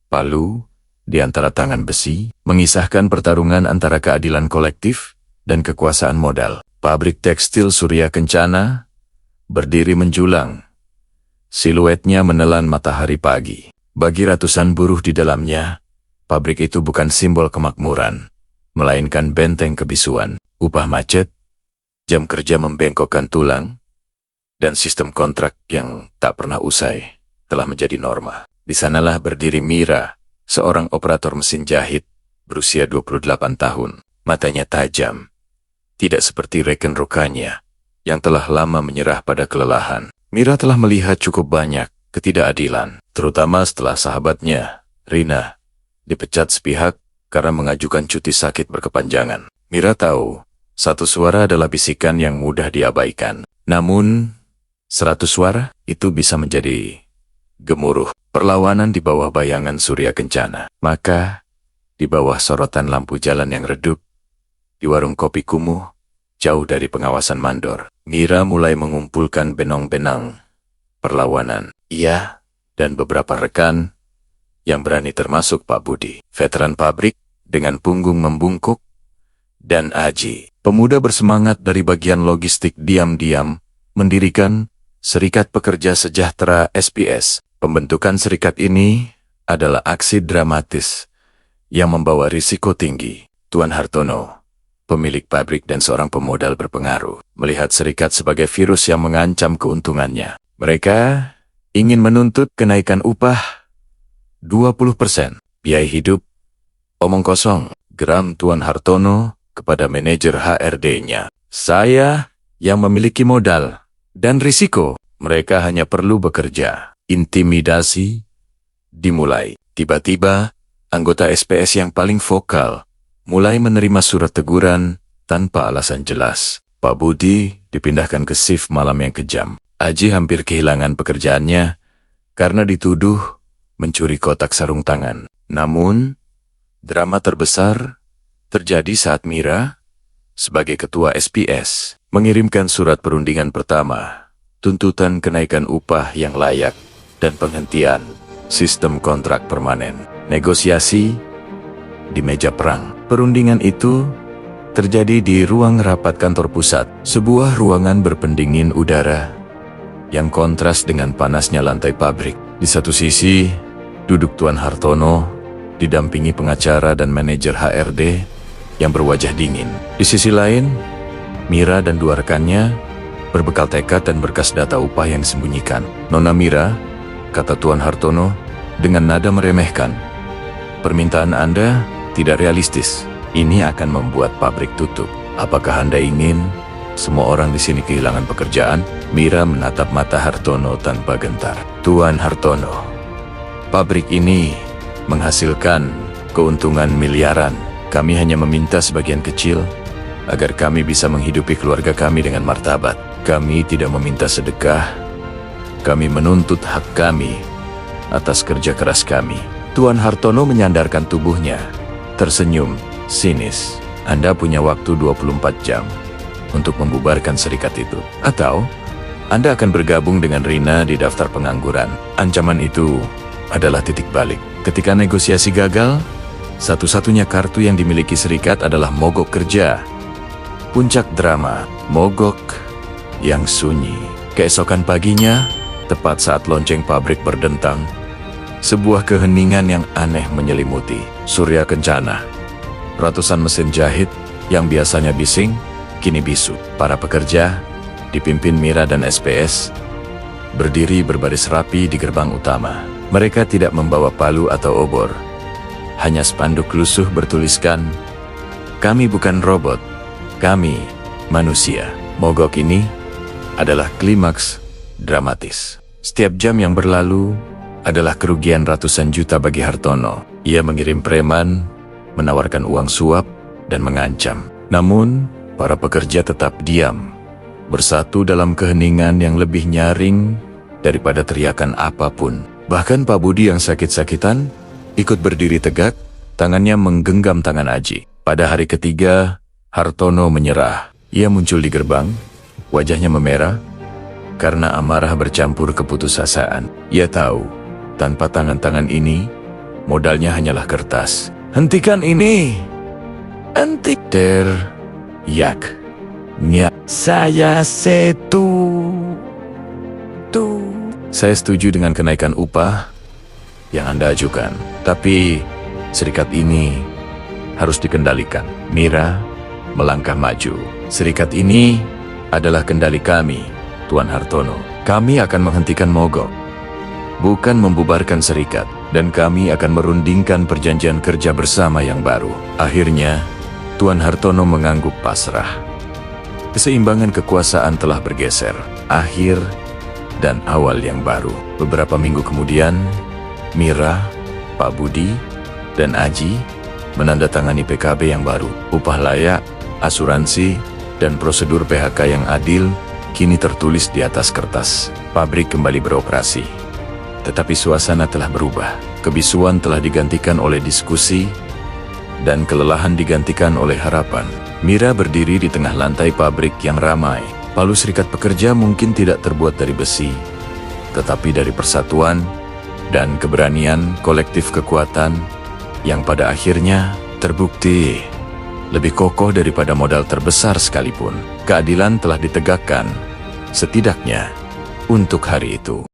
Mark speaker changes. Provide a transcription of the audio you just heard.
Speaker 1: palu di antara tangan besi, mengisahkan pertarungan antara keadilan kolektif dan kekuasaan modal. Pabrik tekstil Surya Kencana berdiri menjulang. Siluetnya menelan matahari pagi. Bagi ratusan buruh di dalamnya, pabrik itu bukan simbol kemakmuran, melainkan benteng kebisuan. Upah macet, jam kerja membengkokkan tulang, dan sistem kontrak yang tak pernah usai telah menjadi norma. Di sanalah berdiri Mira, seorang operator mesin jahit, berusia 28 tahun. Matanya tajam, tidak seperti rekan-rekannya yang telah lama menyerah pada kelelahan. Mira telah melihat cukup banyak ketidakadilan, terutama setelah sahabatnya, Rina, dipecat sepihak karena mengajukan cuti sakit berkepanjangan. Mira tahu, satu suara adalah bisikan yang mudah diabaikan. Namun, 100 suara itu bisa menjadi gemuruh. Perlawanan di bawah bayangan Surya Kencana. Maka, di bawah sorotan lampu jalan yang redup, di warung kopi kumuh, jauh dari pengawasan mandor, Mira mulai mengumpulkan benang-benang perlawanan. Ia dan beberapa rekan yang berani termasuk Pak Budi, veteran pabrik dengan punggung membungkuk, dan Aji, pemuda bersemangat dari bagian logistik diam-diam, mendirikan Serikat Pekerja Sejahtera SPS. Pembentukan serikat ini adalah aksi dramatis yang membawa risiko tinggi. Tuan Hartono, pemilik pabrik dan seorang pemodal berpengaruh, melihat serikat sebagai virus yang mengancam keuntungannya. Mereka ingin menuntut kenaikan upah 20%. Biaya hidup, omong kosong, geram Tuan Hartono kepada manajer HRD-nya. Saya yang memiliki modal dan risiko, mereka hanya perlu bekerja. Intimidasi dimulai. Tiba-tiba, anggota SPS yang paling vokal mulai menerima surat teguran tanpa alasan jelas. Pak Budi dipindahkan ke shift malam yang kejam. Aji hampir kehilangan pekerjaannya karena dituduh mencuri kotak sarung tangan. Namun, drama terbesar terjadi saat Mira, sebagai ketua SPS, mengirimkan surat perundingan pertama, tuntutan kenaikan upah yang layak, dan penghentian sistem kontrak permanen. Negosiasi di meja perang. Perundingan itu terjadi di ruang rapat kantor pusat, sebuah ruangan berpendingin udara yang kontras dengan panasnya lantai pabrik. Di satu sisi, duduk Tuan Hartono, didampingi pengacara dan manajer HRD yang berwajah dingin. Di sisi lain, Mira dan dua rekannya berbekal tekad dan berkas data upah yang disembunyikan. Nona Mira, kata Tuan Hartono dengan nada meremehkan, permintaan Anda tidak realistis. Ini akan membuat pabrik tutup. Apakah Anda ingin semua orang di sini kehilangan pekerjaan? Mira menatap mata Hartono tanpa gentar. Tuan Hartono, pabrik ini menghasilkan keuntungan miliaran. Kami hanya meminta sebagian kecil agar kami bisa menghidupi keluarga kami dengan martabat. Kami tidak meminta sedekah. Kami menuntut hak kami atas kerja keras kami. Tuan Hartono menyandarkan tubuhnya, tersenyum sinis. Anda punya waktu 24 jam untuk membubarkan serikat itu. Atau, Anda akan bergabung dengan Rina di daftar pengangguran. Ancaman itu adalah titik balik. Ketika negosiasi gagal, satu-satunya kartu yang dimiliki serikat adalah mogok kerja. Puncak drama, mogok yang sunyi. Keesokan paginya, tepat saat lonceng pabrik berdentang, sebuah keheningan yang aneh menyelimuti Surya Kencana. Ratusan mesin jahit yang biasanya bising, kini bisu. Para pekerja, dipimpin Mira dan SPS, berdiri berbaris rapi di gerbang utama. Mereka tidak membawa palu atau obor. Hanya spanduk lusuh bertuliskan, "Kami bukan robot, kami manusia." Mogok ini adalah klimaks dramatis. Setiap jam yang berlalu adalah kerugian ratusan juta bagi Hartono. Ia mengirim preman, menawarkan uang suap, dan mengancam. Namun, para pekerja tetap diam, bersatu dalam keheningan yang lebih nyaring daripada teriakan apapun. Bahkan Pak Budi yang sakit-sakitan ikut berdiri tegak, tangannya menggenggam tangan Aji. Pada hari ketiga, Hartono menyerah. Ia muncul di gerbang, wajahnya memerah, karena amarah bercampur keputusasaan. Ia tahu, tanpa tangan-tangan ini, modalnya hanyalah kertas. Hentikan ini! Henti! Teriaknya. Saya Saya setuju dengan kenaikan upah yang Anda ajukan. Tapi serikat ini harus dikendalikan. Mira melangkah maju. Serikat ini adalah kendali kami, Tuan Hartono. Kami akan menghentikan mogok, bukan membubarkan serikat. Dan kami akan merundingkan perjanjian kerja bersama yang baru. Akhirnya, Tuan Hartono mengangguk pasrah. Keseimbangan kekuasaan telah bergeser. Akhir dan awal yang baru. Beberapa minggu kemudian, Mira, Pak Budi, dan Aji menandatangani PKB yang baru. Upah layak, asuransi, dan prosedur PHK yang adil kini tertulis di atas kertas. Pabrik kembali beroperasi. Tetapi suasana telah berubah. Kebisuan telah digantikan oleh diskusi, dan kelelahan digantikan oleh harapan. Mira berdiri di tengah lantai pabrik yang ramai. Palu serikat pekerja mungkin tidak terbuat dari besi, tetapi dari persatuan dan keberanian kolektif kekuatan yang pada akhirnya terbukti lebih kokoh daripada modal terbesar sekalipun. Keadilan telah ditegakkan, setidaknya untuk hari itu.